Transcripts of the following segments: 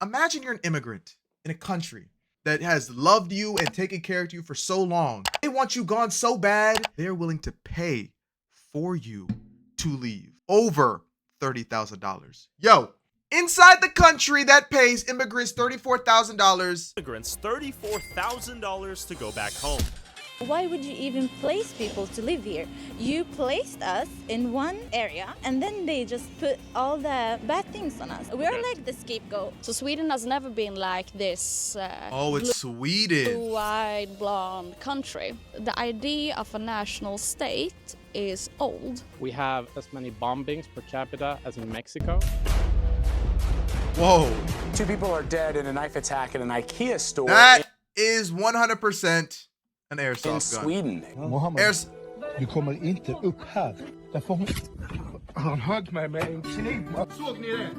Imagine you're an immigrant in a country that has loved you and taken care of you for so long. They want you gone so bad, they're willing to pay for you to leave. Over $30,000. Yo, inside the country that pays immigrants $34,000. Immigrants $34,000 to go back home. Why would you even place people to live here? You placed us in one area and then they just put all the bad things on us. We're like the scapegoat. So Sweden has never been like this It's Sweden. blue-eyed blonde country. The idea of a national state is old. We have as many bombings per capita as in Mexico. Whoa. 2 people are dead in a knife attack at an IKEA store. That is 100% an airsoft in gun. Sweden. Mohammed, du kommer inte upp här. Därför han högg mig med en kniv. Såg ni det?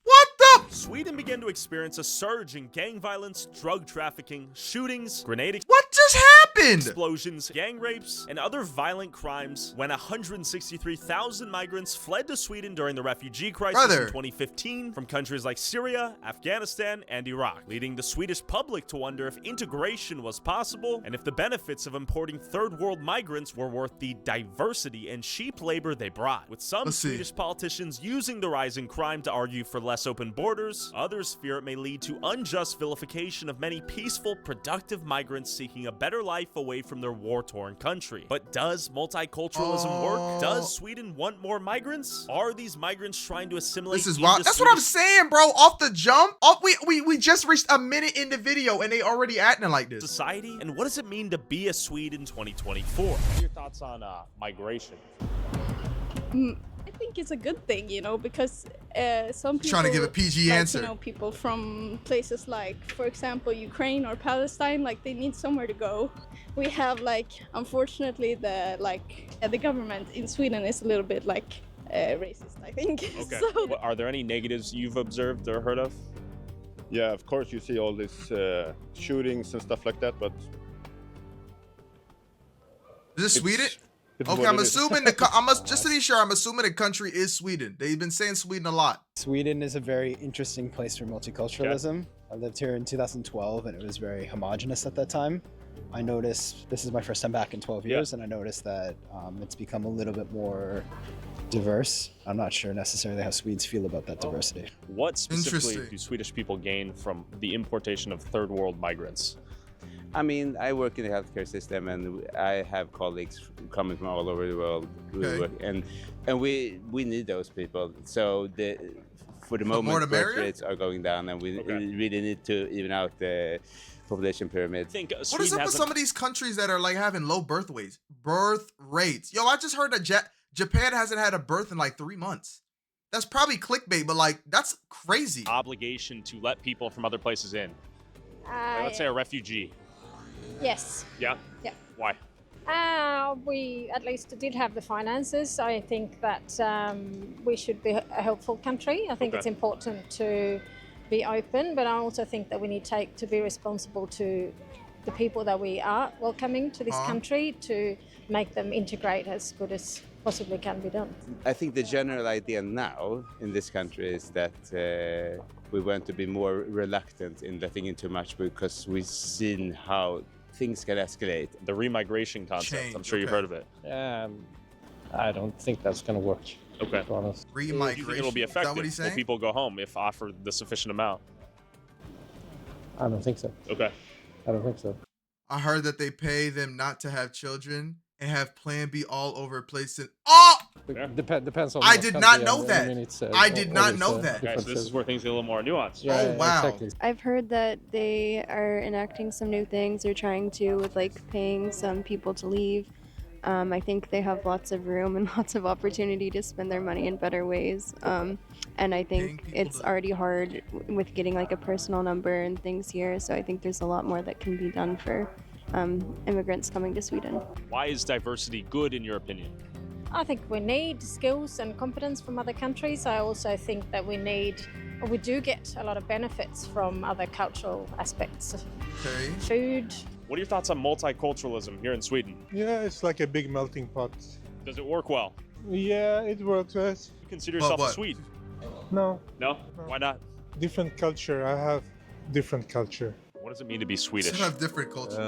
What the? Sweden began to experience a surge in gang violence, drug trafficking, shootings, grenade What just happened? explosions, gang rapes, and other violent crimes when 163,000 migrants fled to Sweden during the refugee crisis in 2015 from countries like Syria, Afghanistan, and Iraq, leading the Swedish public to wonder if integration was possible and if the benefits of importing third world migrants were worth the diversity and cheap labor they brought. With some Swedish politicians using the rise in crime to argue for less open borders, others fear it may lead to unjust vilification of many peaceful, productive migrants seeking a better life away from their war-torn country. But does multiculturalism work? Does Sweden want more migrants? Are these migrants trying to assimilate? This is wild. That's what I'm saying, bro. Off the jump. We just reached a minute in the video and they already acting like this. Society? And what does it mean to be a Swede in 2024? What are your thoughts on migration? I think it's a good thing, you know, because some people trying to give a PG answer. You know, people from places like, for example, Ukraine or Palestine, like they need somewhere to go. We have unfortunately, the government in Sweden is a little bit racist, I think. Okay. So, Are there any negatives you've observed or heard of? Yeah, of course you see all these shootings and stuff like that, but Is this Sweden? it's Okay, what I'm it is. assuming just to be sure, I'm assuming the country is Sweden. They've been saying Sweden a lot. Sweden is a very interesting place for multiculturalism. I lived here in 2012 and it was very homogenous at that time. I noticed, this is my first time back in 12 years, and I noticed that it's become a little bit more diverse. I'm not sure necessarily how Swedes feel about that diversity. What specifically do Swedish people gain from the importation of third world migrants? I mean, I work in the healthcare system, and I have colleagues coming from all over the world, and we need those people. So for the moment, birth rates are going down, and we really need to even out the population pyramid. What is up with some of these countries that are having low birth rates? Yo, I just heard that Japan hasn't had a birth in 3 months. That's probably clickbait, but that's crazy. Obligation to let people from other places in. Let's say a refugee. Yes. Yeah? Yeah. Why? We at least did have the finances. I think that we should be a helpful country. I think it's important to be open, but I also think that we need to be responsible to the people that we are welcoming to this country to make them integrate as good as possibly can be done. I think the general idea now in this country is that we want to be more reluctant in letting in too much because we've seen how things can escalate. The remigration concept, I'm sure you've heard of it. I don't think that's going to work. Okay. To be honest. Remigration. Do you think it'll be effective? Is that what he's saying? Will people go home if offered the sufficient amount? I don't think so. Okay. I don't think so. I heard that they pay them not to have children and have Plan B all over place. Depends on. I did not know that. I did not know that. Okay, so this is where things get a little more nuanced. Oh, wow. Exactly. I've heard that they are enacting some new things. They're trying to with paying some people to leave. I think they have lots of room and lots of opportunity to spend their money in better ways. And I think it's already hard with getting a personal number and things here. So I think there's a lot more that can be done for immigrants coming to Sweden. Why is diversity good in your opinion? I think we need skills and competence from other countries. I also think that we do get a lot of benefits from other cultural aspects. Okay. Food. What are your thoughts on multiculturalism here in Sweden? Yeah, it's like a big melting pot. Does it work well? Yeah, it works. You consider yourself a Swede? No. No? Why not? Different culture. I have different culture. What does it mean to be Swedish? To have different culture.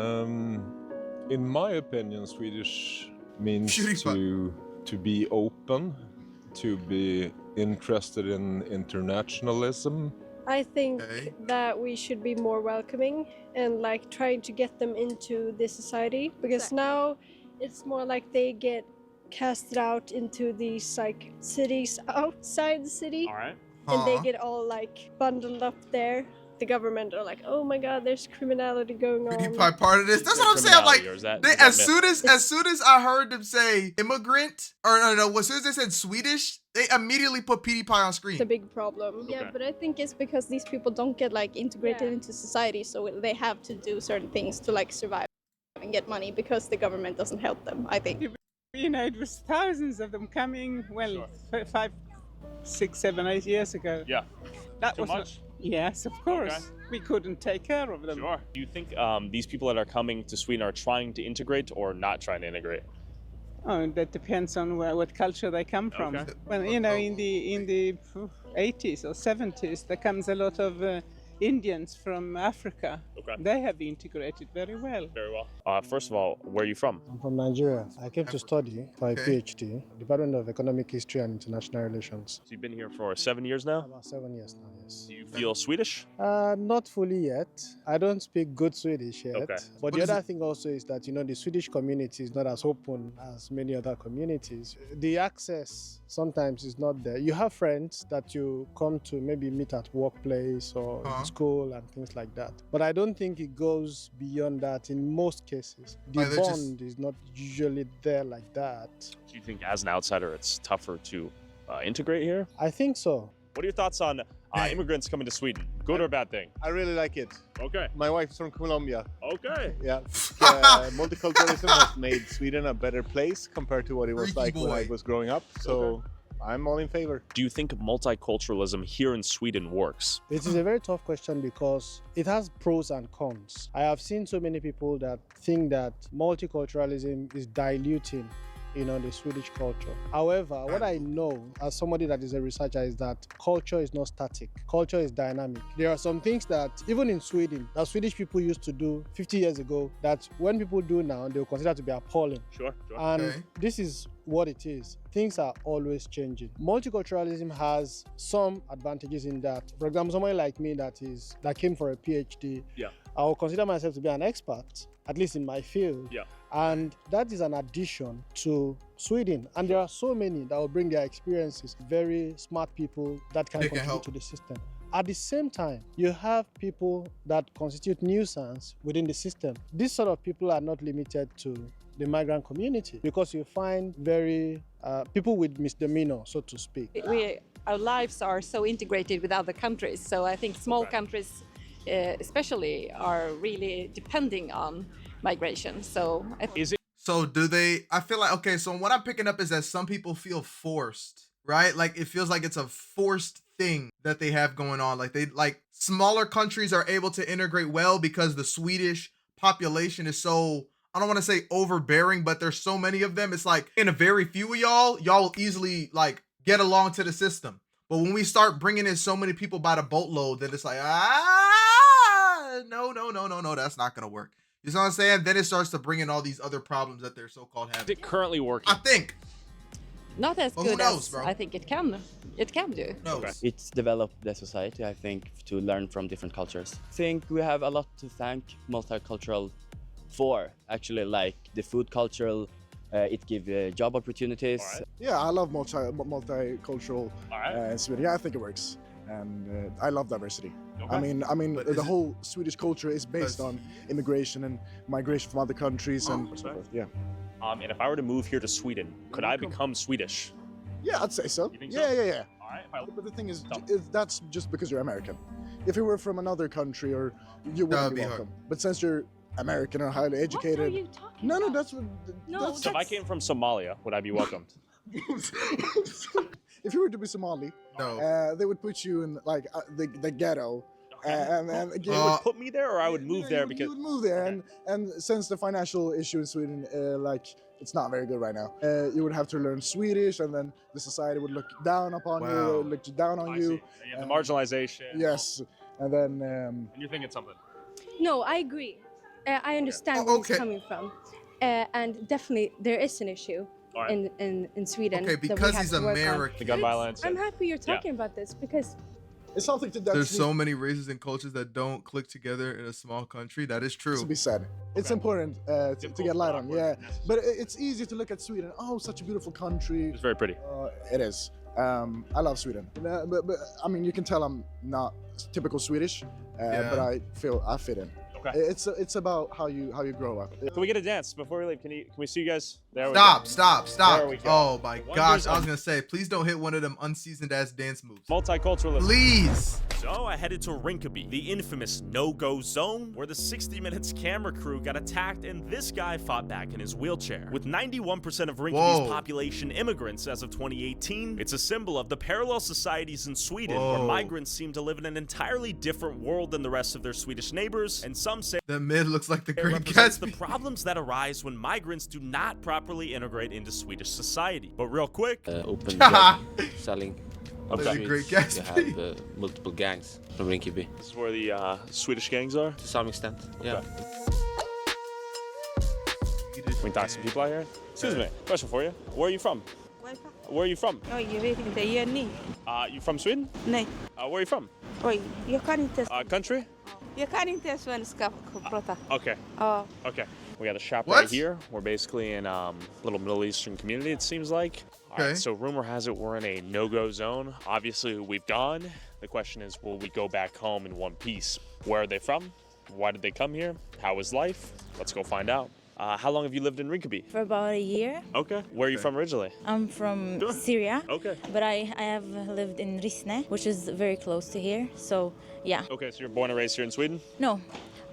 In my opinion, Swedish means PewDiePie. to be open, to be interested in internationalism. I think that we should be more welcoming and like trying to get them into this society, because now it's more like they get casted out into these like cities outside the city. All right. And they get all like bundled up there. The government are like, oh my god, there's criminality going on. PewDiePie part of this. That's what I'm saying. Like, as soon as I heard them say immigrant, or no, as soon as they said Swedish, they immediately put PewDiePie on screen. It's a big problem. Yeah, but I think it's because these people don't get like integrated into society, so they have to do certain things to like survive and get money because the government doesn't help them, I think. You know, it was thousands of them coming, well, 5, 6, 7, 8 years ago. Yeah. That Too was much? Yes, of course. Okay. We couldn't take care of them. Sure. Do you think these people that are coming to Sweden are trying to integrate or not trying to integrate? Oh, that depends on what culture they come from. Okay. Well, you know, in the 80s or 70s, there comes a lot of Indians from Africa. Okay. They have integrated very well. Very well. First of all, where are you from? I'm from Nigeria. I came to study for a PhD, Department of Economic History and International Relations. So you've been here for 7 years now? About 7 years now, yes. Do you feel Swedish? Not fully yet. I don't speak good Swedish yet. Okay. But the other thing also is that, you know, the Swedish community is not as open as many other communities. The access sometimes is not there. You have friends that you come to maybe meet at workplace or in school and things like that. But I don't think it goes beyond that in most cases. The bond is not usually there like that. Do you think as an outsider it's tougher to integrate here? I think so. What are your thoughts on immigrants coming to Sweden? Good or bad thing? I really like it. Okay. My wife is from Colombia. Okay. Yeah. Multiculturalism has made Sweden a better place compared to what it was like when I was growing up. So I'm all in favor. Do you think multiculturalism here in Sweden works? It is a very tough question because it has pros and cons. I have seen so many people that think that multiculturalism is diluting, you know, the Swedish culture. However, what I know as somebody that is a researcher is that culture is not static. Culture is dynamic. There are some things that even in Sweden, that Swedish people used to do 50 years ago, that when people do now, they'll consider to be appalling. Sure. And this is what it is. Things are always changing. Multiculturalism has some advantages in that. For example, someone like me that came for a PhD, I will consider myself to be an expert, at least in my field. Yeah. And that is an addition to Sweden. And there are so many that will bring their experiences, very smart people that can contribute to the system. At the same time, you have people that constitute nuisance within the system. These sort of people are not limited to the migrant community because you find very people with misdemeanor, so to speak. Our lives are so integrated with other countries, so I think small countries especially are really depending on migration. So do they, I feel like, okay, so what I'm picking up is that some people feel forced, right? Like it feels like it's a forced thing that they have going on. Like smaller countries are able to integrate well because the Swedish population is so, I don't want to say overbearing, but there's so many of them. It's like in a very few of y'all will easily like get along to the system. But when we start bringing in so many people by the boatload, then it's like, no, that's not going to work. You know what I'm saying? Then it starts to bring in all these other problems that they're so-called having. Is it currently working? I think. Not as Well, good who knows, as bro? I think it can do. It's developed the society, I think, to learn from different cultures. I think we have a lot to thank multicultural for, actually, like the food culture. It gives job opportunities. Yeah, I love multicultural Sweden. Yeah, I think it works, and I love diversity. I mean, the whole Swedish culture is based on immigration and migration from other countries and so forth. Yeah. And if I were to move here to Sweden, could I become Swedish? Yeah, I'd say so. You think Yeah. All right. But the thing is, that's just because you're American. If you were from another country, or you wouldn't be welcome. But since you're American or highly educated, What are you talking no, about? that's what. No, So if I came from Somalia, would I be welcomed? If you were to be Somali, they would put you in like the ghetto. And You would put me there, or I would move there because you would move there, and since the financial issue in Sweden, like it's not very good right now. You would have to learn Swedish, and then the society would look down upon you, look down on you. See. You have the marginalization. Yes, and then. And you're thinking something. No, I agree. I understand where he's coming from, and definitely there is an issue in Sweden. Okay, because he's American. The gun violence. I'm happy you're talking about this because it's something to. There's so many races and cultures that don't click together in a small country. That is true. To be said, it's important to get light on. Yeah, but it's easy to look at Sweden. Oh, such a beautiful country. It's very pretty. It is. I love Sweden, but I mean, you can tell I'm not typical Swedish, but I feel I fit in. Okay. It's about how you grow up. Can we get a dance before we leave? Can we see you guys? There we Stop! go. Stop! There we go. Oh my gosh! I was gonna say, please don't hit one of them unseasoned ass dance moves. Multiculturalism. Please. So I headed to Rinkeby, the infamous no-go zone, where the 60 Minutes camera crew got attacked and this guy fought back in his wheelchair. With 91% of Rinkeby's population immigrants as of 2018, it's a symbol of the parallel societies in Sweden where migrants seem to live in an entirely different world than the rest of their Swedish neighbors, and some say the mid looks like the it Great represents Gatsby. the problems that arise when migrants do not properly integrate into Swedish society. But real quick, open drug selling. Okay. You Great have Gatsby. multiple gangs from Rinkeby. This is where the Swedish gangs are? To some extent, yeah. We can talk to some people out here. Excuse me, question for you. Where are you from? Where are you from? Oj, jag vet inte. Jag är ny. You from Sweden? Nej. Where are you from? Oj, jag kan inte. Country? Jag kan inte svenska prata. Okay. Ja. Okay. We got a shop What? right here. We're basically in a little Middle Eastern community, it seems like. All right, so rumor has it we're in a no-go zone. Obviously, we've gone. The question is, will we go back home in one piece? Where are they from? Why did they come here? How is life? Let's go find out. How long have you lived in Rinkeby? For about a year. Okay. Where are you from originally? I'm from Syria. Okay. But I have lived in Rissne, which is very close to here. So, yeah. Okay, so you're born and raised here in Sweden? No,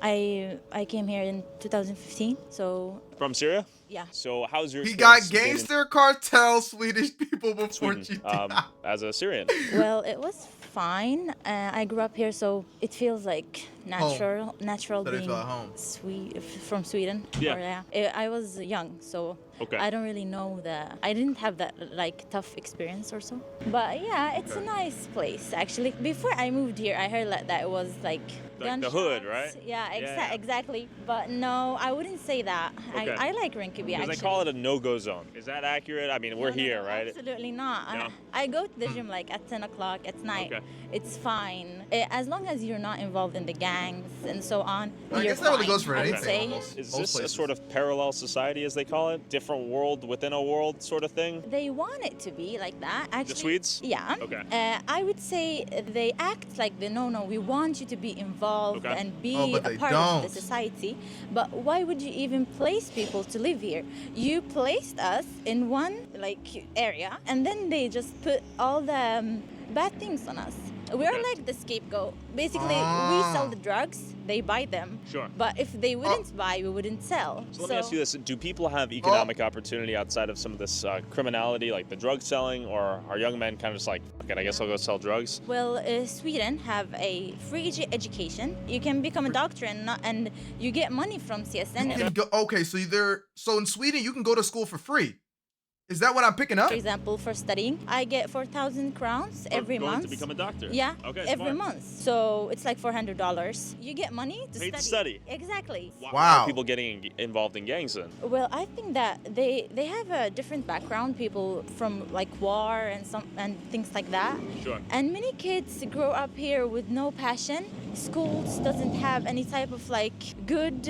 I came here in 2015. So. From Syria? Yeah. So how's your He got experience being in gangster cartel Swedish people before Sweden, GT. as a Syrian? Well, it was fine. I grew up here, so it feels like natural That I being feel at home. from Sweden. Yeah. Or, I was young, so Okay. I don't really know I didn't have that like tough experience or so. But yeah, it's a nice place actually. Before I moved here, I heard that it was like the hood, right? Yeah, Yeah. exactly. But no, I wouldn't say that. Okay. I like Rinkeby Because actually. they call it a no-go zone. Is that accurate? I mean, we're here, right? Absolutely not. No? I go to the gym like at 10 o'clock at night. Okay. It's fine. As long as you're not involved in the gangs and so on, I you're guess that really fine, goes for I would anything, say. almost. Is Most this a places. sort of parallel society, as they call it? Different world within a world sort of thing? They want it to be like that. Actually, The Swedes? Yeah. Okay. I would say they act like no, we want you to be involved Okay. and be Oh, but a they part of the don't. society. But why would you even place people to live here? You placed us in one like area, and then they just put all the bad things on us. We're like the scapegoat. Basically, we sell the drugs, they buy them. Sure. But if they wouldn't buy, we wouldn't sell. So let me ask you this. Do people have economic opportunity outside of some of this criminality, like the drug selling, or are young men kind of just like, okay, I guess I'll go sell drugs? Well, Sweden have a free education. You can become a doctor and you get money from CSN. You can go, okay, so in Sweden you can go to school for free. Is that what I'm picking up? For example, for studying, I get 4,000 crowns every going month. to become a doctor? Yeah, Okay, every smart. month. So it's like $400. You get money to Paid to study. study. Exactly. Why are people getting involved in gangs then? Well, I think that they have a different background. People from like war and things like that. Sure. And many kids grow up here with no passion. Schools doesn't have any type of like good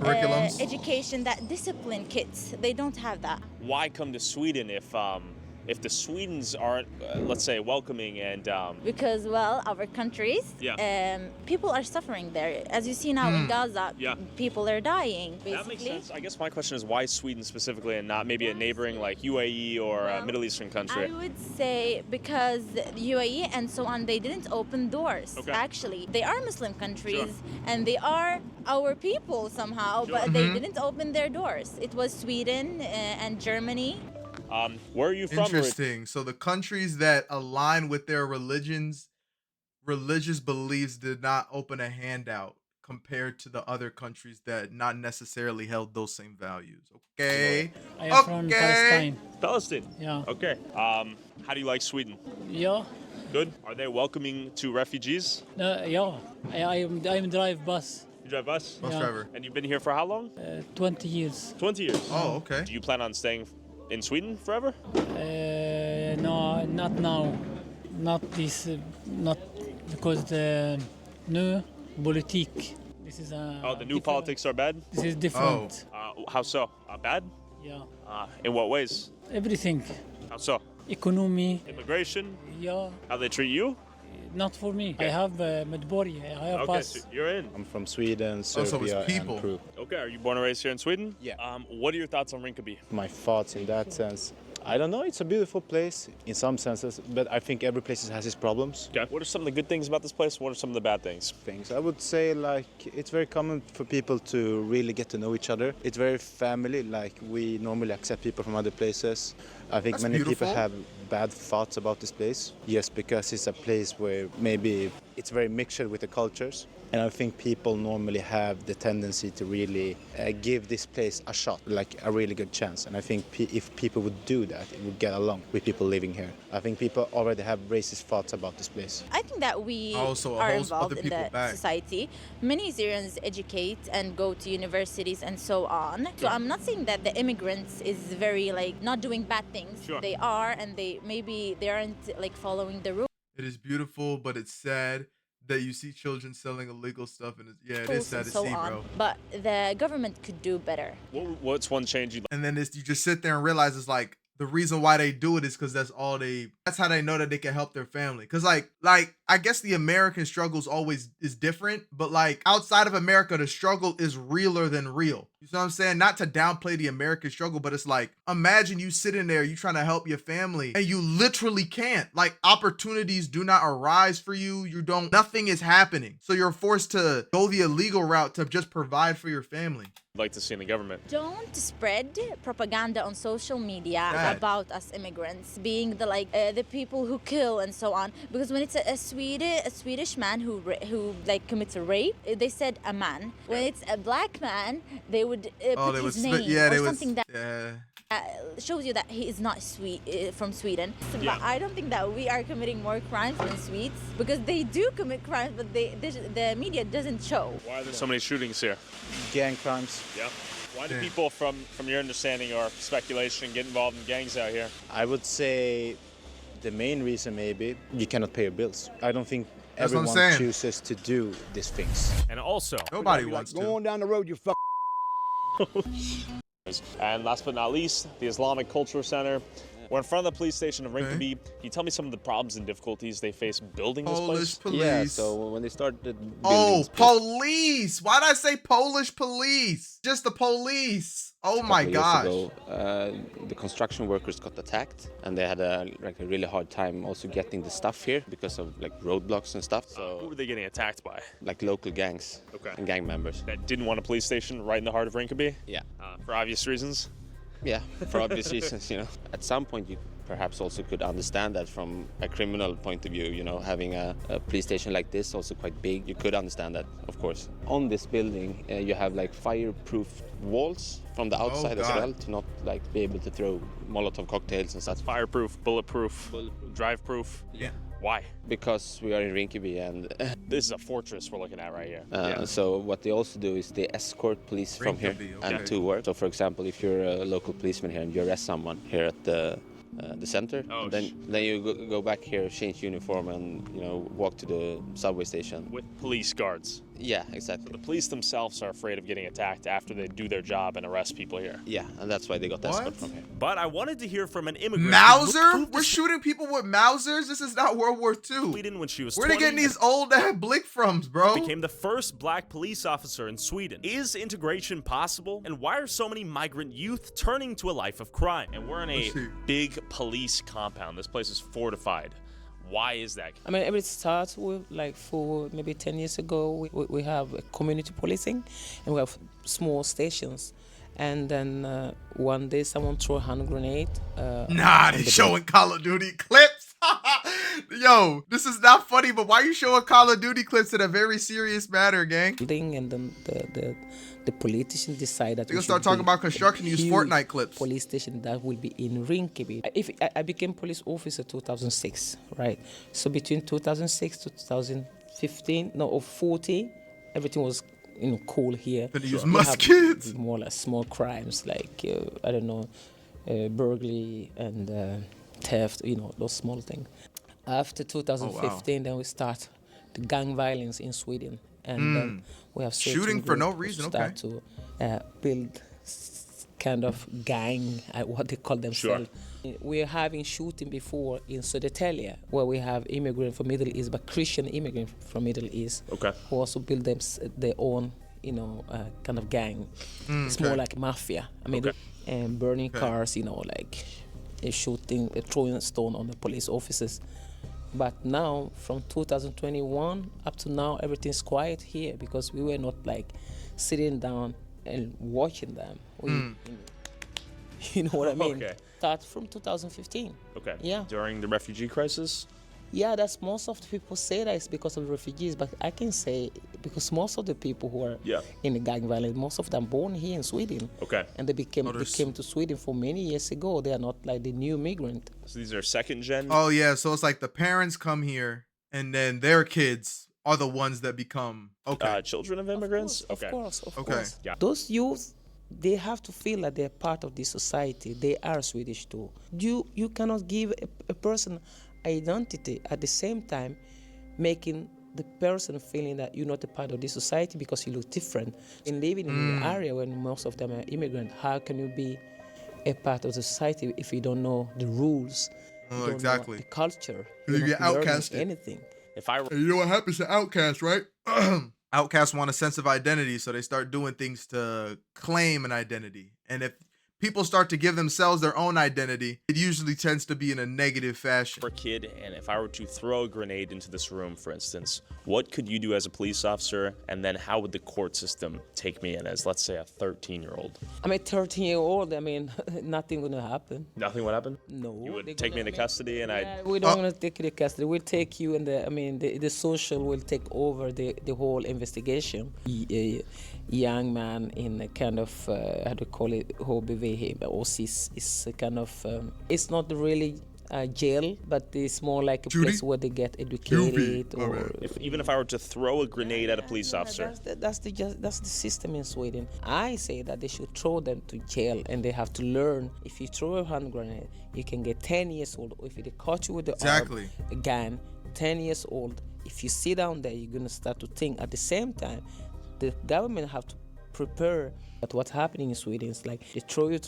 Curriculums. education that discipline kids. They don't have that. Why come to Sweden if the Swedens aren't, let's say, welcoming and Because, well, our countries, people are suffering there. As you see now in Gaza, Yeah. people are dying, basically. That makes sense. I guess my question is why Sweden specifically and not maybe a neighboring like UAE or a Middle Eastern country? I would say because UAE and so on, they didn't open doors, Okay. actually. They are Muslim countries and they are our people somehow, but they didn't open their doors. It was Sweden and Germany. Where are you from? Interesting. So the countries that align with their religious beliefs did not open a handout. compared to the other countries that not necessarily held those same values. Okay. I am from Palestine. Palestine. Yeah. Okay. How do you like Sweden? Yeah. Good. Are they welcoming to refugees? Yeah. I'm drive bus. You drive bus? Bus driver. And you've been here for how long? 20 years. 20 years. Oh, okay. Do you plan on staying in Sweden forever? No, not now. Not this. Not because the new politique. This is the new politics are bad? This is different. How so? Bad? Yeah. In what ways? Everything. How so? Economy. Immigration? Yeah. How they treat you? Not for me. I have Medbori. I have Okay, pass. so you're in. I'm from Sweden, so it's Serbia, people. and Peru. Okay, are you born and raised here in Sweden? Yeah. What are your thoughts on Rinkeby? My thoughts in that sense, I don't know, it's a beautiful place in some senses, but I think every place has its problems. Okay. What are some of the good things about this place? What are some of the bad things? I would say like it's very common for people to really get to know each other. It's very family, like we normally accept people from other places. I think That's many beautiful. people have bad thoughts about this place. Yes, because it's a place where maybe it's very mixed with the cultures. And I think people normally have the tendency to really give this place a shot, like a really good chance. And I think if people would do that, it would get along with people living here. I think people already have racist thoughts about this place. I think that we Also, it are holds involved other in people the back. society. Many Syrians educate and go to universities and so on. So I'm not saying that the immigrants is very like not doing bad things. Sure. They are, and they aren't like following the rules. It is beautiful, but it's sad that you see children selling illegal stuff, and it is sad and to so see, on. bro. But the government could do better. What's one change you'd like? And then you just sit there and realize it's like the reason why they do it is because that's how they know that they can help their family. Because like I guess the American struggle is different, but like outside of America, the struggle is realer than real. You know what I'm saying? Not to downplay the American struggle, but it's like, imagine you sitting there, you trying to help your family, and you literally can't. Like, opportunities do not arise for you. Nothing is happening. So you're forced to go the illegal route to just provide for your family. Like to see in the government? Don't spread propaganda on social media about us immigrants being the people who kill and so on. Because when it's a Swedish man who commits a rape, they said a man. When it's a black man, they would put his name or something that shows you that he is not from Sweden. Yeah. But I don't think that we are committing more crimes than Swedes, because they do commit crimes, but the media doesn't show. Why are there so many shootings here? Gang crimes. Yeah. Why do people, from your understanding or speculation, get involved in gangs out here? I would say the main reason maybe you cannot pay your bills. I don't think everyone chooses to do these things. And also, nobody wants to. Go on down the road, you fuck. And last but not least, the Islamic Cultural Center. We're in front of the police station of Rinkeby. Can you tell me some of the problems and difficulties they face building this place? Police. Yeah, so when they started building police! Why'd I say Polish police? Just the police. Oh my gosh. The construction workers got attacked, and they had a really hard time also getting the stuff here because of roadblocks and stuff. So who were they getting attacked by? Local gangs and gang members. That didn't want a police station right in the heart of Rinkeby? Yeah. For obvious reasons? Yeah, for obvious reasons, At some point, you perhaps also could understand that from a criminal point of view, having a police station like this, also quite big, you could understand that, of course. On this building, you have fireproof walls from the outside as well, to not be able to throw Molotov cocktails and such. Fireproof, bulletproof, drive-proof. Yeah. Why? Because we are in Rinkeby, and this is a fortress we're looking at right here. So what they also do is they escort police from here and to work. So for example, if you're a local policeman here and you arrest someone here at the center, then you go back here, change uniform, and walk to the subway station with police guards. Yeah, exactly. So the police themselves are afraid of getting attacked after they do their job and arrest people here. Yeah, and that's why they got escorted from here. But I wanted to hear from an immigrant. Mauser? We're shooting people with Mausers? This is not World War II. Sweden when she was Where are they getting these old blick froms, bro? Became the first black police officer in Sweden. Is integration possible? And why are so many migrant youth turning to a life of crime? And we're in a big police compound. This place is fortified. Why is that? I mean, it starts with for maybe 10 years ago, we have community policing, and we have small stations. And then one day someone threw a hand grenade. They showing Call of Duty clips. Yo, this is not funny, but why are you showing Call of Duty clips in a very serious matter, gang? And then the politicians decide that They're gonna start talking about construction, use Fortnite clips. Police station that will be in Rinkeby. I became police officer 2006, right? So between 2006 to 2015, no, or 14, everything was cool here. Gonna use muskets. More like small crimes like I don't know, burglary and theft. Those small things. After 2015, then we start the gang violence in Sweden, and then we have shooting for no reason. Start to build kind of gang, what they call themselves. Sure. We're having shooting before in Södertälje, where we have immigrants from Middle East, but Christian immigrants from Middle East, who also build their own, kind of gang. It's more like mafia. I mean, and burning cars, like shooting, throwing a stone on the police officers. But now, from 2021 up to now, everything's quiet here because we were not like sitting down and watching them. You know what I mean? Okay. Start from 2015. Okay. Yeah. During the refugee crisis? Yeah, that's most of the people say that it's because of the refugees, but I can say because most of the people who are in the gang violence, most of them born here in Sweden. Okay. And they came to Sweden for many years ago. They are not like the new migrant. So these are second gen? Oh yeah, so it's like the parents come here and then their kids are the ones that become children of immigrants? Of course. Yeah. Those youth, they have to feel that they're part of this society. They are Swedish too. You cannot give a person identity at the same time making the person feeling that you're not a part of this society because you look different. In living in an area when most of them are immigrant, how can you be a part of the society if you don't know the rules? You don't know the culture. You get outcasted. Anything. You know what happens to outcasts, right? Outcasts want a sense of identity, so they start doing things to claim an identity. And if people start to give themselves their own identity, it usually tends to be in a negative fashion. For a kid, and if I were to throw a grenade into this room, for instance, what could you do as a police officer, and then how would the court system take me in as, let's say, a 13-year-old? I'm a 13-year-old. I mean, nothing gonna happen. Nothing would happen? No. You would take me into custody, and we don't want to take you to custody. We'll take you, and the social will take over the whole investigation. A young man in a kind of how do you call it, HBV or CIS is a kind of it's not really jail, but it's more like a place where they get educated. Even if I were to throw a grenade at a police officer, that's the system in Sweden. I say that they should throw them to jail, and they have to learn. If you throw a hand grenade, you can get 10 years old. If they caught you with the gun, 10 years old. If you sit down there, you're gonna start to think. At the same time, the government have to prepare. But what's happening in Sweden is like they throw you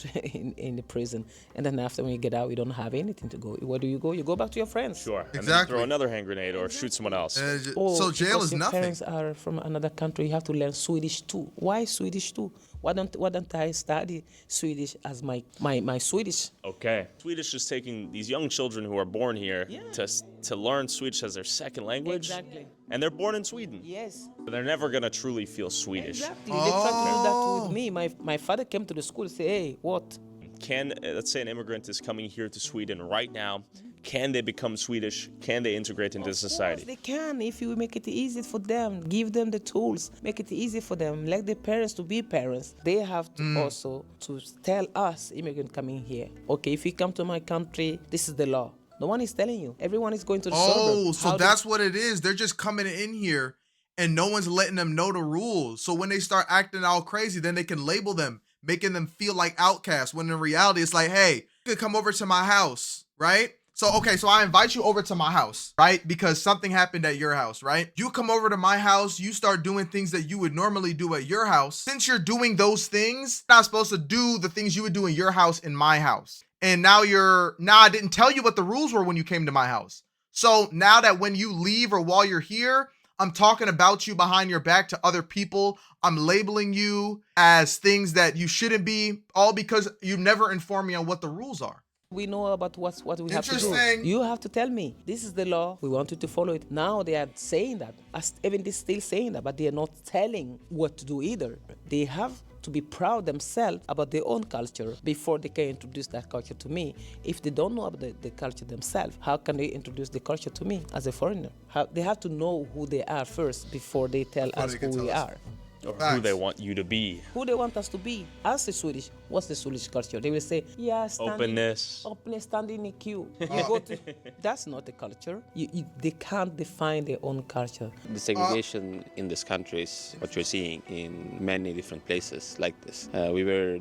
in the prison, and then after when you get out, you don't have anything to go. Where do you go? You go back to your friends. Sure. And then throw another hand grenade or shoot someone else. So jail is your nothing. Parents are from another country. You have to learn Swedish too. Why Swedish too? Why don't I study Swedish as my Swedish? Okay. Swedish is taking these young children who are born here to learn Swedish as their second language. Exactly. And they're born in Sweden. Yes. But they're never gonna truly feel Swedish. Exactly. They try to do that with me. My father came to the school and said, hey, what? Can, let's say an immigrant is coming here to Sweden right now. Can they become Swedish? Can they integrate into society? Of course they can, if you make it easy for them. Give them the tools. Make it easy for them. Let the parents to be parents. They have to also to tell us, immigrant coming here, okay, if you come to my country, this is the law. No one is telling you. Everyone is going to the suburbs. Oh, so that's what it is. They're just coming in here and no one's letting them know the rules. So when they start acting all crazy, then they can label them, making them feel like outcasts, when in reality, it's like, hey, you could come over to my house, right? So, okay, so I invite you over to my house, right? Because something happened at your house, right? You come over to my house, you start doing things that you would normally do at your house. Since you're doing those things, you're not supposed to do the things you would do in your house in my house. And now I didn't tell you what the rules were when you came to my house. So now that when you leave or while you're here, I'm talking about you behind your back to other people. I'm labeling you as things that you shouldn't be, all because you never informed me on what the rules are. We know about what we have to do. Interesting. You have to tell me, this is the law, we want you to follow it. Now they are saying that, even they're still saying that, but they are not telling what to do either. They have to be proud themselves about their own culture before they can introduce that culture to me. If they don't know about the culture themselves, how can they introduce the culture to me as a foreigner? They have to know who they are first before they tell us who we are. Or who they want you to be. Who they want us to be. As the Swedish, what's the Swedish culture? They will say, yeah, openness, stand in a queue. You go to, that's not the culture. They can't define their own culture. The segregation in this country is what you're seeing in many different places like this. We were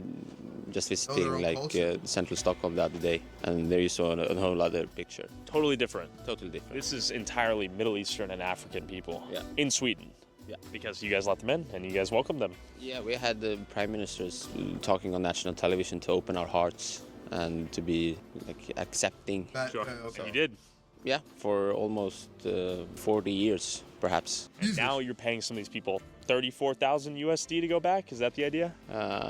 just visiting central Stockholm the other day, and there you saw a whole other picture. Totally different. Totally different. This is entirely Middle Eastern and African people in Sweden. Yeah. Because you guys let them in and you guys welcome them. Yeah, we had the prime ministers talking on national television to open our hearts and to be accepting. Sure. And you did. Yeah, for almost 40 years, perhaps. And now you're paying some of these people 34,000 USD to go back? Is that the idea?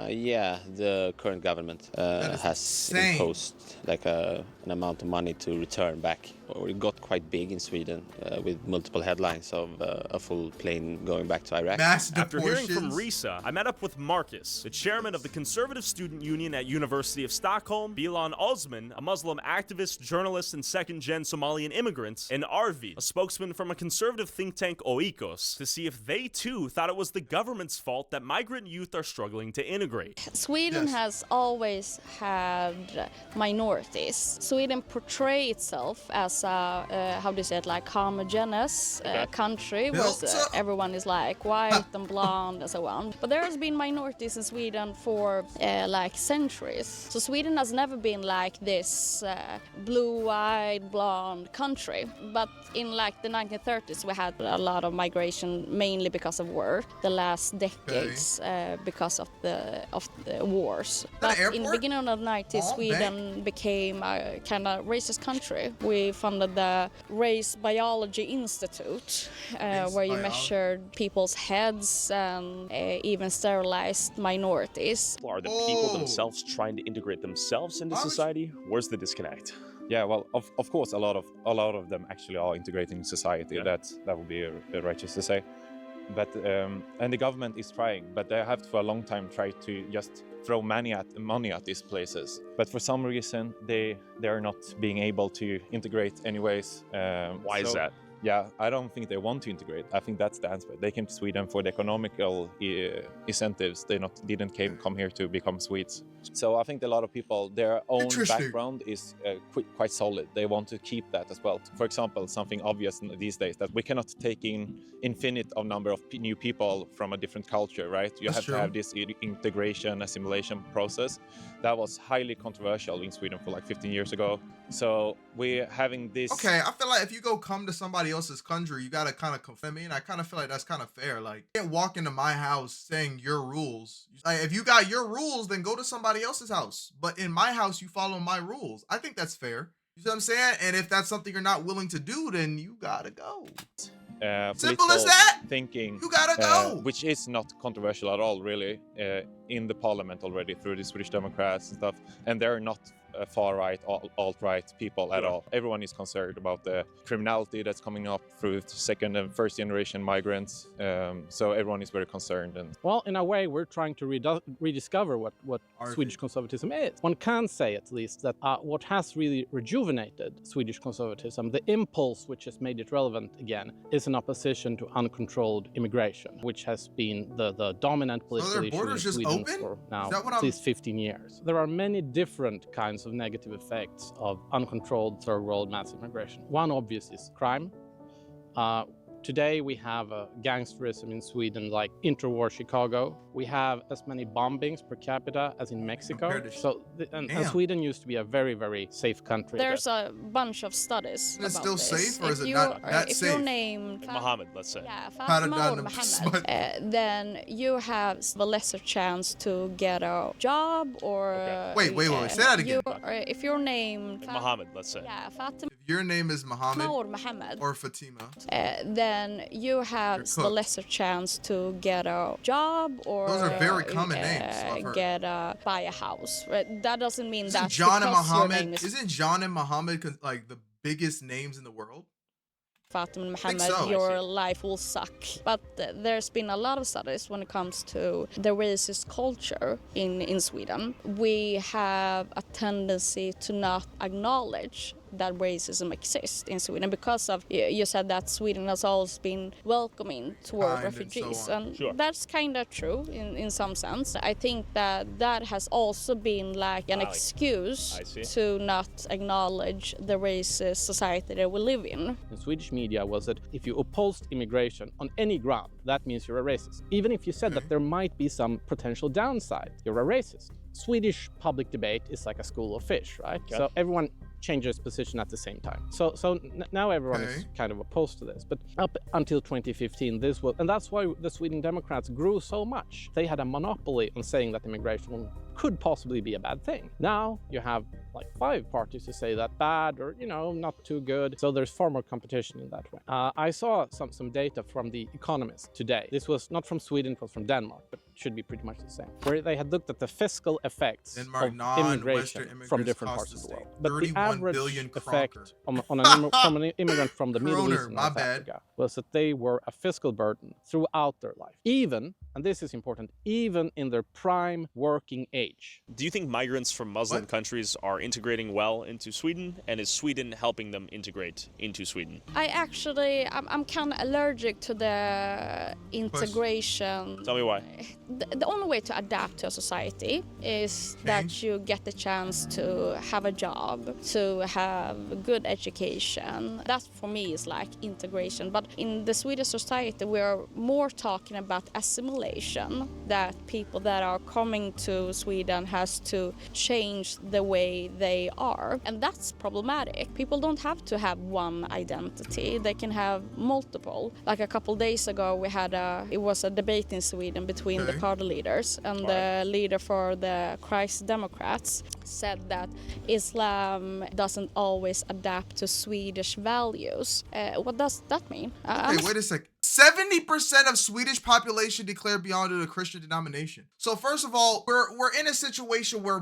Yeah, the current government has imposed an amount of money to return back. It got quite big in Sweden with multiple headlines of a full plane going back to Iraq. After hearing from Risa, I met up with Marcus, the chairman of the Conservative Student Union at University of Stockholm, Bilan Osman, a Muslim activist, journalist, and second-gen Somalian immigrant, and Arvid, a spokesman from a conservative think tank Oikos, to see if they too thought it was the government's fault that migrant youth are struggling to integrate. Sweden has always had minorities. Sweden portrays itself as a, how do you say it, like homogeneous country where everyone is like white and blonde and so on. But there has been minorities in Sweden for like centuries. So Sweden has never been like this blue-eyed blonde country. But in like the 1930s we had a lot of migration, mainly because of work. The last decades because of the wars. But in the beginning of the 90s, Sweden became a kind of racist country. We funded the Race Biology Institute, where you measured people's heads and even sterilized minorities. Are the people themselves trying to integrate themselves into society? Where's the disconnect? Yeah, well, of course, a lot of them actually are integrating society. Yeah. That would be righteous to say. But and the government is trying, but they have for a long time tried to just throw money at these places. But for some reason, they are not being able to integrate anyways. Why is that? Yeah, I don't think they want to integrate. I think that's the answer. They came to Sweden for the economical incentives. They didn't come here to become Swedes. So I think a lot of people, their own background is quite solid. They want to keep that as well. For example, something obvious these days that we cannot take in infinite of number of new people from a different culture, right? You have to have this integration, assimilation process. That was highly controversial in Sweden for like 15 years ago. So we're having this. Okay, I feel like if you go come to somebody else's country, you gotta kind of, I mean, I kind of feel like that's kind of fair. Like, you can't walk into my house saying your rules. Like, if you got your rules, then go to somebody else's house. But in my house, you follow my rules. I think that's fair. You see what I'm saying? And if that's something you're not willing to do, then you gotta go. Simple as that. Thinking, you gotta go. Which is not controversial at all, really, in the parliament already through the Swedish Democrats and stuff, and they're not far-right, alt-right people at all. Everyone is concerned about the criminality that's coming up through second and first generation migrants, so everyone is very concerned. And well, in a way, we're trying to rediscover what Swedish conservatism is. One can say, at least, that what has really rejuvenated Swedish conservatism, the impulse which has made it relevant again, is an opposition to uncontrolled immigration, which has been the dominant political issue in Sweden for now at least 15 years. There are many different kinds of negative effects of uncontrolled third world mass immigration. One obvious is crime. Today we have gangsterism in Sweden like interwar Chicago. We have as many bombings per capita as in Mexico. So and Sweden used to be a very, very safe country. There's a bunch of studies about this. Is it still safe or is it not safe? If you're named Mohammed, let's say. Yeah, Fatima or Mohammed, then you have a lesser chance to get a job or... Wait, say that again. If you're named... Mohammed, let's say. Yeah, Fatima. If your name is Mohammed or Mohammed or Fatima, then then you have the lesser chance to get a job or those are very common names. Buy a house. Right? That doesn't mean Isn't that John and because your Muhammad name is isn't John and Muhammad like the biggest names in the world? Fatima and I think Mohammed, so. your life will suck. But there's been a lot of studies when it comes to the racist culture in Sweden. We have a tendency to not acknowledge that racism exists in Sweden because of, you said that Sweden has always been welcoming toward refugees. And that's kind of true in some sense. I think that has also been like an excuse to not acknowledge the racist society that we live in. In Swedish media was that if you opposed immigration on any ground, that means you're a racist. Even if you said that there might be some potential downside, you're a racist. Swedish public debate is like a school of fish, right? Okay. So everyone changes position at the same time. So now everyone is kind of opposed to this. But up until 2015, this was, and that's why the Sweden Democrats grew so much. They had a monopoly on saying that immigration could possibly be a bad thing. Now you have like 5 parties to say that bad or, you know, not too good. So there's far more competition in that way. I saw some data from The Economist today. This was not from Sweden, it was from Denmark, but should be pretty much the same, where they had looked at the fiscal effects of immigration from different parts of the world. But the average effect from an immigrant from the Middle East and North Africa was that they were a fiscal burden throughout their life, even, and this is important, even in their prime working age. Do you think migrants from Muslim countries are integrating well into Sweden, and is Sweden helping them integrate into Sweden? I'm kind of allergic to the integration. Tell me why. The only way to adapt to a society is that you get the chance to have a job, to have good education. That for me is like integration. But in the Swedish society, we are more talking about assimilation, that people that are coming to Sweden has to change the way they are. And that's problematic. People don't have to have one identity. They can have multiple. Like a couple days ago, it was a debate in Sweden between the party leaders, and the leader for the Christ Democrats said that Islam doesn't always adapt to Swedish values. What does that mean? Okay, wait a sec. 70% of Swedish population declared beyond to the Christian denomination. So first of all, we're in a situation where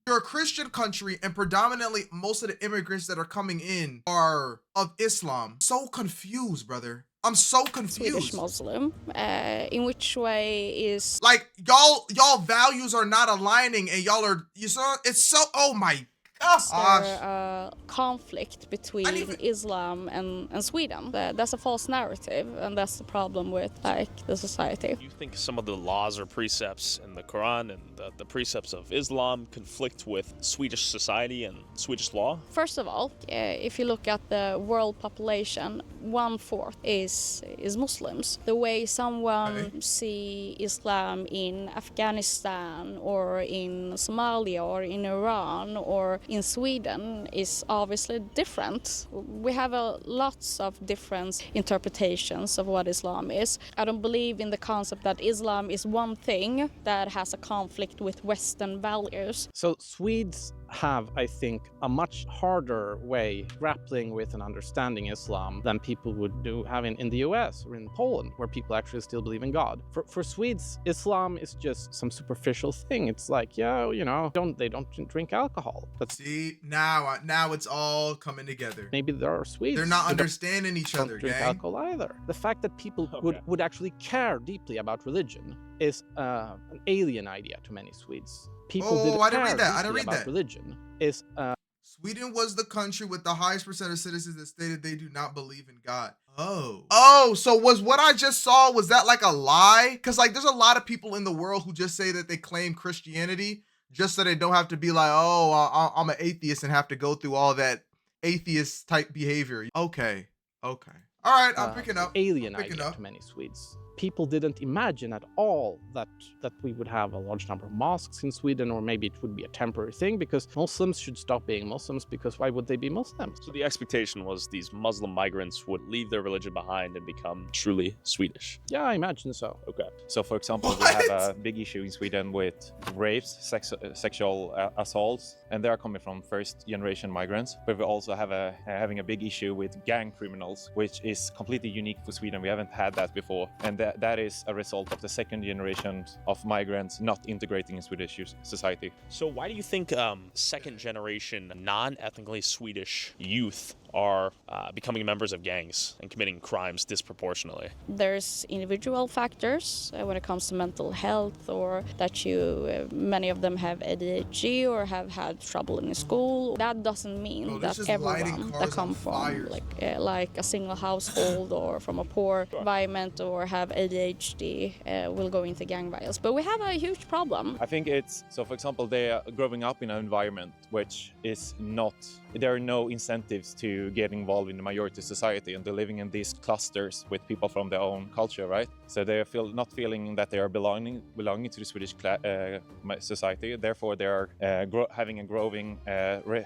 you're a Christian country and predominantly most of the immigrants that are coming in are of Islam. So confused, brother. I'm so confused. Swedish Muslim. In which way is like y'all values are not aligning, and y'all are it's so oh my gosh. There's a conflict between Islam and Sweden. That's a false narrative, and that's the problem with like the society. Do you think some of the laws or precepts in the Quran and the precepts of Islam conflict with Swedish society and Swedish law? First of all, if you look at the world population, 1/4 is Muslims. The way someone see Islam in Afghanistan or in Somalia or in Iran or in Sweden is obviously different. We have lots of different interpretations of what Islam is. I don't believe in the concept that Islam is one thing that has a conflict with Western values. So Swedes have, I think, a much harder way grappling with and understanding Islam than people would have in the US or in Poland, where people actually still believe in God. For Swedes, Islam is just some superficial thing. It's like, yeah, you know, they don't drink alcohol. See, now it's all coming together. Maybe there are Swedes. They're not understanding each other, don't drink alcohol either. The fact that people would actually care deeply about religion is an alien idea to many Swedes. People I didn't read that. I didn't read that. Religion is Sweden was the country with the highest percent of citizens that stated they do not believe in God. Oh, so was what I just saw, was that like a lie? Because like there's a lot of people in the world who just say that they claim Christianity just so they don't have to be like, oh, I'm an atheist and have to go through all that atheist type behavior. Okay. All right, I'm picking up. Alien idea to many Swedes. People didn't imagine at all that we would have a large number of mosques in Sweden, or maybe it would be a temporary thing because Muslims should stop being Muslims, because why would they be Muslims? So the expectation was these Muslim migrants would leave their religion behind and become truly Swedish. Yeah, I imagine so. Okay. So for example, we have a big issue in Sweden with rapes, sexual assaults, and they are coming from first-generation migrants. But we also have having a big issue with gang criminals, which is completely unique for Sweden. We haven't had that before, and that is a result of the second generation of migrants not integrating in Swedish society. So why do you think second-generation non-ethnically Swedish youth are becoming members of gangs and committing crimes disproportionately? There's individual factors when it comes to mental health, or that many of them have ADHD or have had trouble in school. That doesn't mean that everyone that come from like a single household or from a poor environment or have ADHD will go into gang violence. But we have a huge problem. I think it's, so for example, they are growing up in an environment which is not, there are no incentives to get involved in the majority society, and they're living in these clusters with people from their own culture, right? So they are not feeling that they are belonging to the Swedish society. Therefore, they are having a growing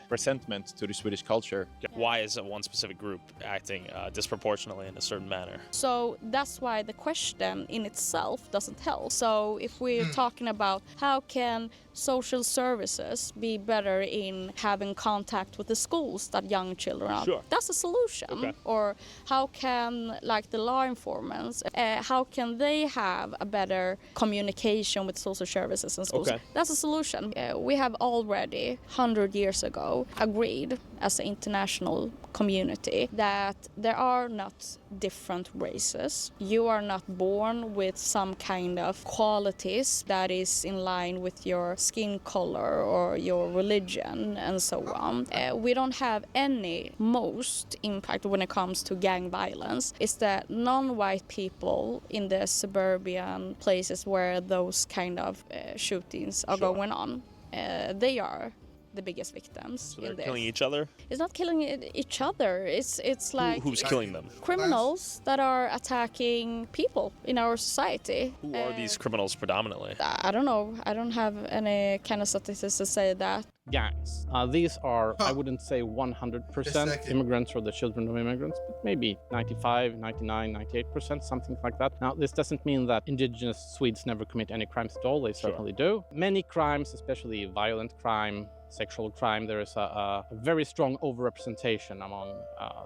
resentment to the Swedish culture. Why is one specific group acting disproportionately in a certain manner? So that's why the question in itself doesn't help. So if we're talking about how can social services be better in having contact with the schools that young children are, that's a solution. Okay. Or how can the law enforcement, how can they have a better communication with social services and schools? Okay. That's a solution. We have already 100 years ago agreed as an international community that there are not different races. You are not born with some kind of qualities that is in line with your skin color or your religion and so on. We don't have any most impact when it comes to gang violence. It's the non-white people in the suburban places where those kind of shootings are going on. They are the biggest victims. So they're killing each other? It's not killing each other. It's like who's killing them? Criminals that are attacking people in our society. Who are these criminals predominantly? I don't know. I don't have any kind of statistics to say that. Gangs. These are, I wouldn't say 100% immigrants or the children of immigrants, but maybe 95, 99, 98%, something like that. Now, this doesn't mean that indigenous Swedes never commit any crimes at all. They certainly do. Many crimes, especially violent crime, sexual crime, there is a very strong overrepresentation among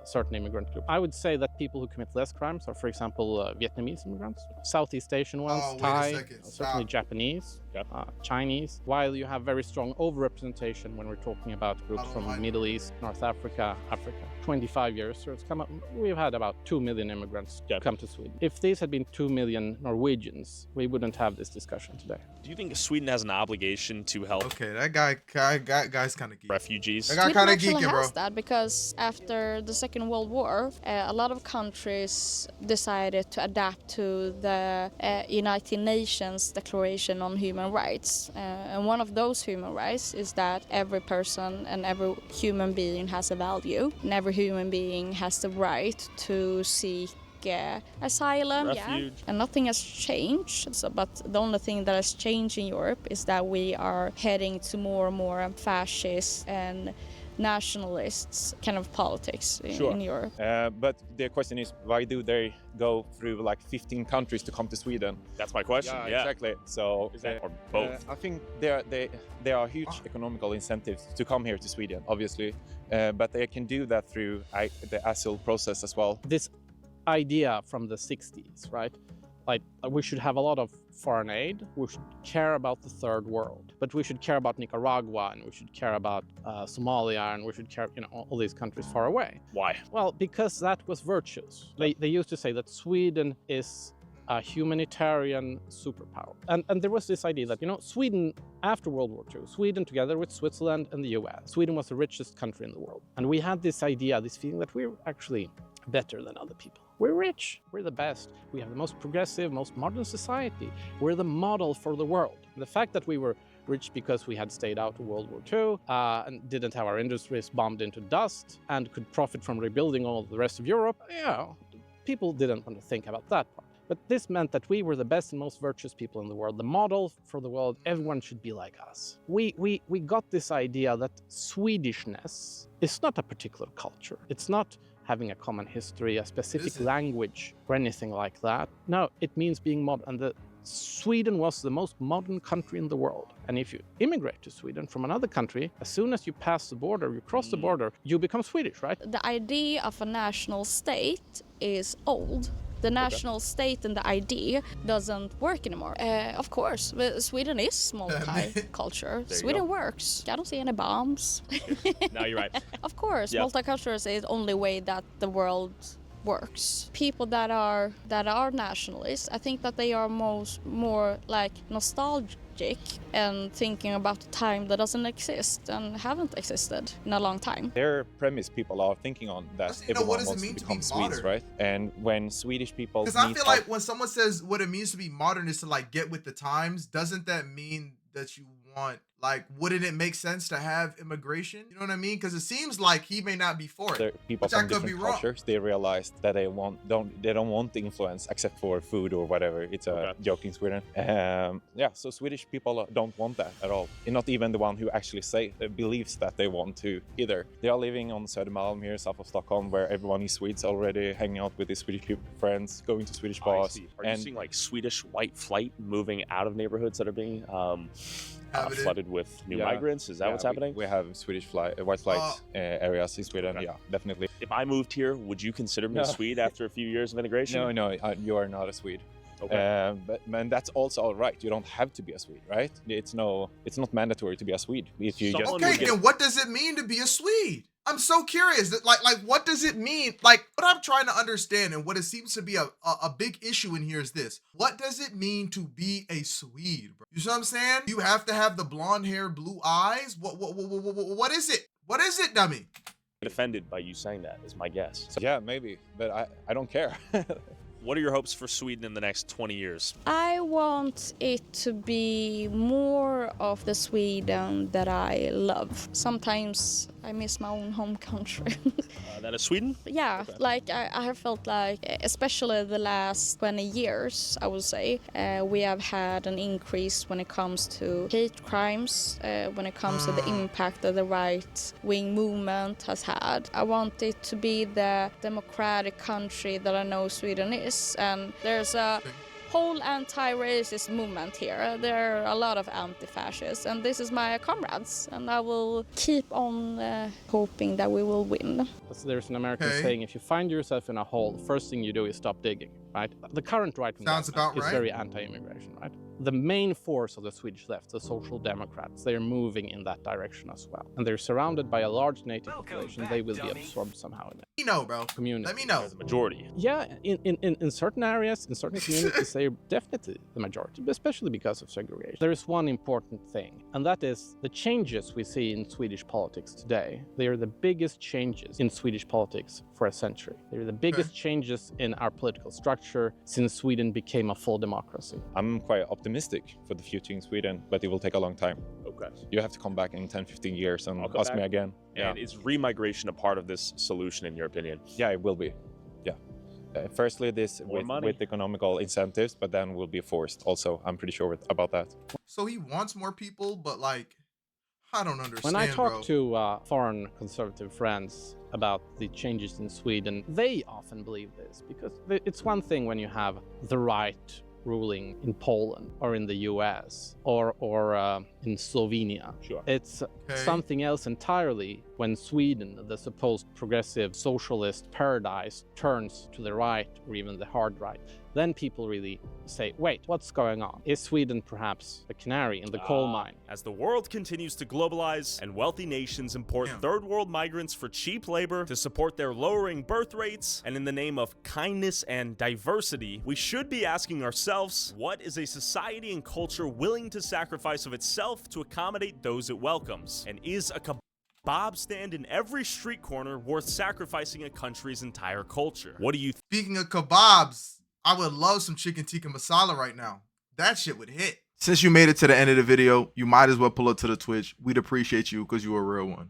certain immigrant groups. I would say that people who commit less crimes are, for example, Vietnamese immigrants, Southeast Asian ones, Thai, certainly Japanese, Chinese, while you have very strong overrepresentation when we're talking about groups from the Middle East, North Africa, 25 years, so we've had about 2 million immigrants come to Sweden. If these had been 2 million Norwegians, we wouldn't have this discussion today. Do you think Sweden has an obligation to help? Okay, that guy's kind of geeky. Refugees. That guy kind of geeky, bro. Has that because after the Second World War, a lot of countries decided to adapt to the United Nations Declaration on Human Rights, and one of those human rights is that every person and every human being has a value, and every human being has the right to seek asylum, and nothing has changed. But the only thing that has changed in Europe is that we are heading to more and more fascist and nationalists kind of politics in Europe. But the question is, why do they go through like 15 countries to come to Sweden? That's my question. Yeah. Exactly. So or both. I think there are huge economical incentives to come here to Sweden, obviously, but they can do that through the asylum process as well. This idea from the 60s, right? Like we should have a lot of foreign aid, we should care about the third world, but we should care about Nicaragua, and we should care about Somalia, and we should care, all these countries far away. Why? Well, because that was virtuous. They used to say that Sweden is a humanitarian superpower. And there was this idea that, Sweden, after World War II, Sweden together with Switzerland and the US, Sweden was the richest country in the world. And we had this idea, this feeling that we're actually better than other people. We're rich, we're the best, we have the most progressive, most modern society, we're the model for the world. And the fact that we were rich because we had stayed out of World War II and didn't have our industries bombed into dust and could profit from rebuilding all the rest of Europe, people didn't want to think about that part. But this meant that we were the best and most virtuous people in the world, the model for the world. Everyone should be like us. We got this idea that Swedishness is not a particular culture. It's not having a common history, a specific language, or anything like that. No, it means being modern. And the Sweden was the most modern country in the world. And if you immigrate to Sweden from another country, as soon as you pass the border, you cross the border, you become Swedish, right? The idea of a national state is old. The national state and the ID doesn't work anymore. Of course, Sweden is multicultural. Sweden works. I don't see any bombs. No, you're right. Of course, multicultural is the only way that the world works. People that are nationalists, I think that they are more like nostalgic and thinking about a time that doesn't exist and haven't existed in a long time. Their premise people are thinking on that everyone wants to become Swedes, right? And when Swedish people, because I feel like when someone says what it means to be modern is to like get with the times, doesn't that mean that you want, like, wouldn't it make sense to have immigration? You know what I mean? Because it seems like he may not be for it. People from different cultures, they realized that they don't want the influence except for food or whatever. It's a joke in Sweden. Yeah, so Swedish people don't want that at all. And not even the one who actually believes that they want to either. They are living on Södermalm here, south of Stockholm, where everyone is Swedes already, hanging out with their Swedish friends, going to Swedish bars. Are you seeing like Swedish white flight moving out of neighborhoods that are being flooded with new migrants? Is that what's happening? We have Swedish white flight areas in Sweden. Yeah, definitely. If I moved here, would you consider me a Swede after a few years of integration? No, you are not a Swede. Okay. But that's also all right. You don't have to be a Swede, right? It's not mandatory to be a Swede. If you then what does it mean to be a Swede? I'm so curious. Like, what does it mean? Like, what I'm trying to understand and what it seems to be a big issue in here is this. What does it mean to be a Swede, bro? You see what I'm saying? You have to have the blonde hair, blue eyes? What is it? What is it, dummy? Offended by you saying that is my guess. So, yeah, maybe, but I don't care. What are your hopes for Sweden in the next 20 years? I want it to be more of the Sweden that I love. Sometimes I miss my own home country. That is Sweden? Yeah, okay. Like I have felt like, especially the last 20 years, I would say, we have had an increase when it comes to hate crimes, when it comes to the impact that the right-wing movement has had. I want it to be the democratic country that I know Sweden is, and there's a whole anti-racist movement here. There are a lot of anti-fascists, and this is my comrades, and I will keep on hoping that we will win. There's an American saying, if you find yourself in a hole, first thing you do is stop digging, right? The current right-wing government is very anti-immigration, right? The main force of the Swedish left, the Social Democrats, they're moving in that direction as well. And they're surrounded by a large native population. They will be absorbed somehow in it. Let me know, bro. Community. Let me know. The majority. Yeah, in certain areas, in certain communities, they're definitely the majority, especially because of segregation. There is one important thing, and that is the changes we see in Swedish politics today. They are the biggest changes in Swedish politics for a century. They're the biggest changes in our political structure since Sweden became a full democracy. I'm quite optimistic for the future in Sweden, but it will take a long time. Okay. You have to come back in 10-15 years and ask me again. And is remigration a part of this solution, in your opinion? Yeah, it will be. Yeah. Firstly, this with economical incentives, but then will be forced also. I'm pretty sure about that. So he wants more people, but like, I don't understand, When I talk to foreign conservative friends about the changes in Sweden, they often believe this, because it's one thing when you have the right ruling in Poland or in the US or in Slovenia. Sure. It's something else entirely when Sweden, the supposed progressive socialist paradise, turns to the right or even the hard right. Then people really say, wait, what's going on? Is Sweden perhaps a canary in the coal mine? As the world continues to globalize and wealthy nations import third world migrants for cheap labor to support their lowering birth rates, and in the name of kindness and diversity, we should be asking ourselves, what is a society and culture willing to sacrifice of itself to accommodate those it welcomes? And is a kebab stand in every street corner worth sacrificing a country's entire culture? What do you Speaking of kebabs, I would love some chicken tikka masala right now. That shit would hit. Since you made it to the end of the video, you might as well pull up to the Twitch. We'd appreciate you because you're a real one.